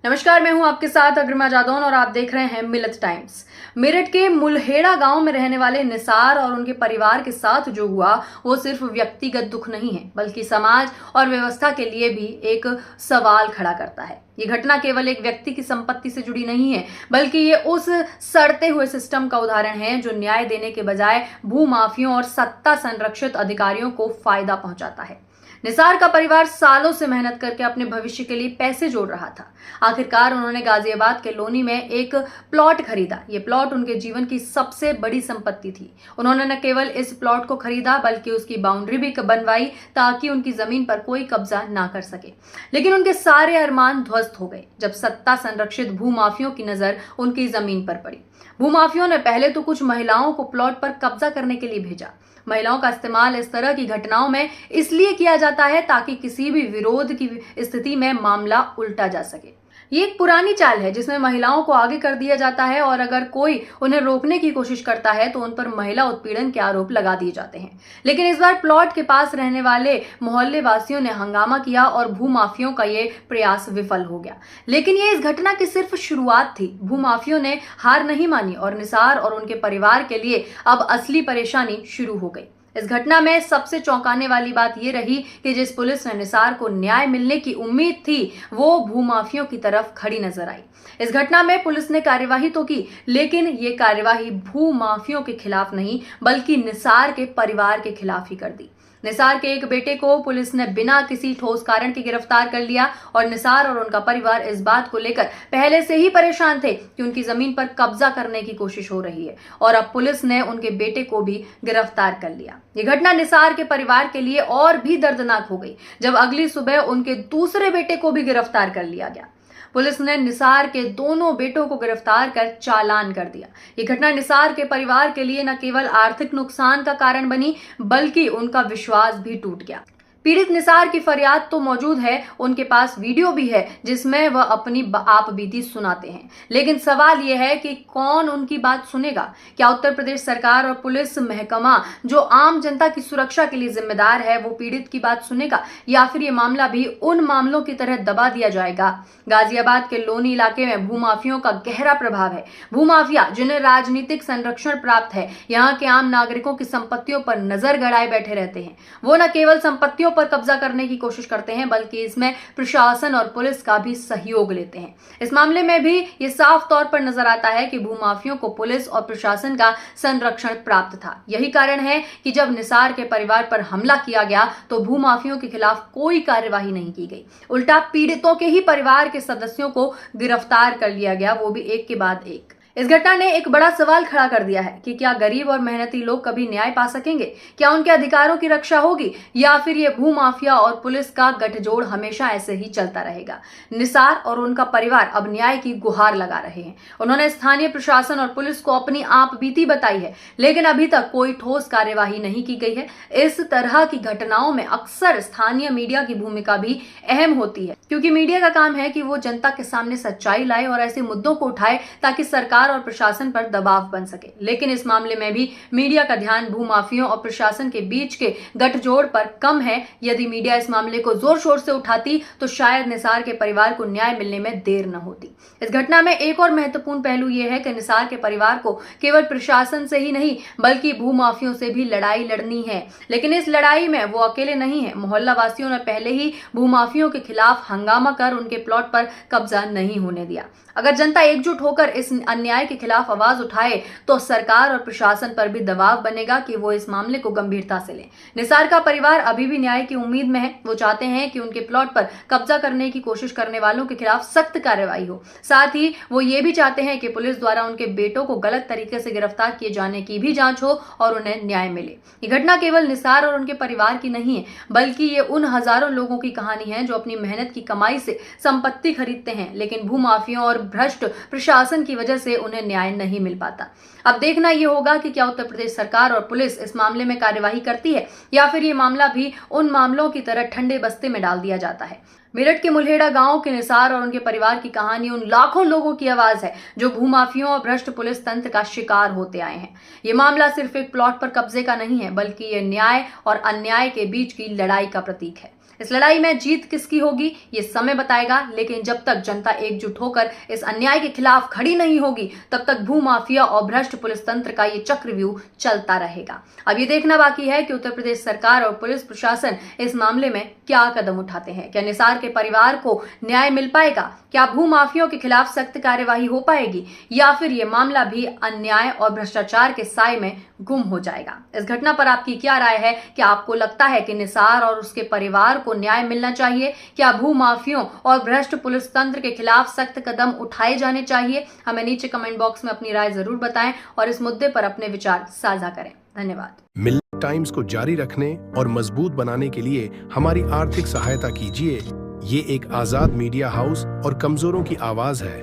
नमस्कार, मैं हूं आपके साथ अग्रिमा जादौन और आप देख रहे हैं मिलत टाइम्स। मेरठ के मुल्हेड़ा गांव में रहने वाले निसार और उनके परिवार के साथ जो हुआ वो सिर्फ व्यक्तिगत दुख नहीं है बल्कि समाज और व्यवस्था के लिए भी एक सवाल खड़ा करता है। ये घटना केवल एक व्यक्ति की संपत्ति से जुड़ी नहीं है बल्कि ये उस सड़ते हुए सिस्टम का उदाहरण है जो न्याय देने के बजाय भूमाफियों और सत्ता संरक्षित अधिकारियों को फायदा पहुंचाता है। निसार का परिवार सालों से मेहनत करके अपने भविष्य के लिए पैसे जोड़ रहा था। आखिरकार उन्होंने गाजियाबाद के लोनी में एक प्लॉट खरीदा। ये प्लॉट उनके जीवन की सबसे बड़ी संपत्ति थी। उन्होंने न केवल इस प्लॉट को खरीदा बल्कि उसकी बाउंड्री भी बनवाई ताकि उनकी जमीन पर कोई कब्जा ना कर सके। लेकिन उनके सारे अरमान ध्वस्त हो गए जब सत्ता संरक्षित भूमाफियों की नजर उनकी जमीन पर पड़ी। भूमाफियों ने पहले तो कुछ महिलाओं को प्लॉट पर कब्जा करने के लिए भेजा। महिलाओं का इस्तेमाल इस तरह की घटनाओं में इसलिए किया जाता है ताकि किसी भी विरोध की स्थिति में मामला उल्टा जा सके। ये एक पुरानी चाल है जिसमें महिलाओं को आगे कर दिया जाता है और अगर कोई उन्हें रोकने की कोशिश करता है तो उन पर महिला उत्पीड़न के आरोप लगा दिए जाते हैं। लेकिन इस बार प्लॉट के पास रहने वाले मोहल्ले वासियों ने हंगामा किया और भूमाफियों का ये प्रयास विफल हो गया। लेकिन ये इस घटना की सिर्फ शुरुआत थी। भूमाफियों ने हार नहीं मानी और निसार और उनके परिवार के लिए अब असली परेशानी शुरू हो गई। इस घटना में सबसे चौंकाने वाली बात यह रही कि जिस पुलिस ने निसार को न्याय मिलने की उम्मीद थी वो भूमाफियों की तरफ खड़ी नजर आई। इस घटना में पुलिस ने कार्यवाही तो की लेकिन ये कार्यवाही भूमाफियों के खिलाफ नहीं बल्कि निसार के परिवार के खिलाफ ही कर दी। निसार के एक बेटे को पुलिस ने बिना किसी ठोस कारण के गिरफ्तार कर लिया और निसार और उनका परिवार इस बात को लेकर पहले से ही परेशान थे कि उनकी जमीन पर कब्जा करने की कोशिश हो रही है और अब पुलिस ने उनके बेटे को भी गिरफ्तार कर लिया। ये घटना निसार के परिवार के लिए और भी दर्दनाक हो गई जब अगली सुबह उनके दूसरे बेटे को भी गिरफ्तार कर लिया गया। पुलिस ने निसार के दोनों बेटों को गिरफ्तार कर चालान कर दिया। ये घटना निसार के परिवार के लिए न केवल आर्थिक नुकसान का कारण बनी बल्कि उनका विश्वास भी टूट गया। पीड़ित निसार की फरियाद तो मौजूद है, उनके पास वीडियो भी है जिसमें वह अपनी आप बीती सुनाते हैं। लेकिन सवाल यह है कि कौन उनकी बात सुनेगा? क्या उत्तर प्रदेश सरकार और पुलिस महकमा जो आम जनता की सुरक्षा के लिए जिम्मेदार है वो पीड़ित की बात सुनेगा या फिर ये मामला भी उन मामलों की तरह दबा दिया जाएगा? गाजियाबाद के लोनी इलाके में भूमाफियों का गहरा प्रभाव है। भूमाफिया जिन्हें राजनीतिक संरक्षण प्राप्त है यहाँ के आम नागरिकों की संपत्तियों पर नजर गड़ाए बैठे रहते हैं। वो न केवल संपत्तियों पर कब्जा करने की कोशिश करते हैं बल्कि इसमें प्रशासन और पुलिस का भी सहयोग लेते हैं। इस मामले में भी ये साफ तौर पर नजर आता है कि भूमाफियों को पुलिस और प्रशासन का संरक्षण प्राप्त था। यही कारण है कि जब निसार के परिवार पर हमला किया गया तो भूमाफियों के खिलाफ कोई कार्यवाही नहीं की गई। उल्टा पीड़ितों के ही परिवार के सदस्यों को गिरफ्तार कर लिया गया, वो भी एक के बाद एक। इस घटना ने एक बड़ा सवाल खड़ा कर दिया है कि क्या गरीब और मेहनती लोग कभी न्याय पा सकेंगे? क्या उनके अधिकारों की रक्षा होगी या फिर ये भूमाफिया और पुलिस का गठजोड़ हमेशा ऐसे ही चलता रहेगा? निसार और उनका परिवार अब न्याय की गुहार लगा रहे हैं। उन्होंने स्थानीय प्रशासन और पुलिस को अपनी आप बीती बताई है लेकिन अभी तक कोई ठोस कार्यवाही नहीं की गई है। इस तरह की घटनाओं में अक्सर स्थानीय मीडिया की भूमिका भी अहम होती है क्योंकि मीडिया का काम है कि वो जनता के सामने सच्चाई लाए और ऐसे मुद्दों को उठाए ताकि सरकार और प्रशासन पर दबाव बन सके। लेकिन इस मामले में भी मीडिया का ध्यान भूमाफियों और प्रशासन के बीच के गठजोड़ पर कम है। यदि मीडिया इस मामले को जोर शोर से उठाती तो शायद निसार के परिवार को न्याय मिलने में देर न होती। इस घटना में एक और महत्वपूर्ण पहलू यह है कि निसार के परिवार को केवल प्रशासन से ही नहीं बल्कि भूमाफियों से भी लड़ाई लड़नी है। लेकिन इस लड़ाई में वो अकेले नहीं है। मोहल्ला वासियों ने पहले ही भूमाफियों के खिलाफ हंगामा कर उनके प्लॉट पर कब्जा नहीं होने दिया। अगर जनता एकजुट होकर इस अन्याय के खिलाफ आवाज उठाए तो सरकार और प्रशासन पर भी दबाव बनेगा कि वो इस मामले को गंभीरता से लें। निसार का परिवार अभी भी न्याय की उम्मीद में है। वो चाहते हैं कि उनके प्लॉट पर कब्जा करने की कोशिश करने वालों के खिलाफ सख्त कार्रवाई हो। साथ ही वो ये भी चाहते हैं कि पुलिस द्वारा उनके बेटों को गलत तरीके से गिरफ्तार किए जाने की भी जांच हो और उन्हें न्याय मिले। ये घटना केवल निसार और उनके परिवार की नहीं है बल्कि ये उन हजारों लोगों की कहानी है जो अपनी मेहनत की कमाई से संपत्ति खरीदते हैं लेकिन भूमाफियों और भ्रष्ट प्रशासन की वजह से उन्हें न्याय नहीं मिल पाता। अब देखना यह होगा कि क्या उत्तर प्रदेश सरकार और पुलिस इस मामले में कार्यवाही करती है या फिर ये मामला भी उन मामलों की तरह ठंडे बस्ते में डाल दिया जाता है। मेरठ के मुल्हेड़ा गांव के निसार और उनके परिवार की कहानी उन लाखों लोगों की आवाज है जो भूमाफियों और भ्रष्ट पुलिस तंत्र का शिकार होते आए हैं। ये मामला सिर्फ एक प्लॉट पर कब्जे का नहीं है बल्कि ये न्याय और अन्याय के बीच की लड़ाई का प्रतीक है। इस लड़ाई में जीत किसकी होगी ये समय बताएगा, लेकिन जब तक जनता एकजुट होकर इस अन्याय के खिलाफ खड़ी नहीं होगी तब तक भूमाफिया और भ्रष्ट पुलिस तंत्र का ये चक्रव्यूह चलता रहेगा। अब ये देखना बाकी है कि उत्तर प्रदेश सरकार और पुलिस प्रशासन इस मामले में क्या कदम उठाते हैं। क्या निसार के परिवार को न्याय मिल पाएगा? क्या भूमाफियों के खिलाफ सख्त कार्यवाही हो पाएगी, या फिर ये मामला भी अन्याय और भ्रष्टाचार के साए में गुम हो जाएगा? इस घटना पर आपकी क्या राय है? क्या आपको लगता है कि निसार और उसके परिवार को न्याय मिलना चाहिए? क्या भूमाफियों और भ्रष्ट पुलिस तंत्र के खिलाफ सख्त कदम उठाए जाने चाहिए? हमें नीचे कमेंट बॉक्स में अपनी राय जरूर बताएं और इस मुद्दे पर अपने विचार साझा करें। धन्यवाद। मिलेट टाइम्स को जारी रखने और मजबूत बनाने के लिए हमारी आर्थिक सहायता कीजिए। ये एक आजाद मीडिया हाउस और कमजोरों की आवाज है।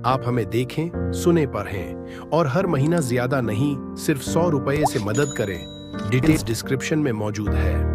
आप हमें देखें, सुने, पढ़ें और हर महीना ज्यादा नहीं, सिर्फ 100 रुपए से मदद करें। डिटेल्स डिस्क्रिप्शन में मौजूद है।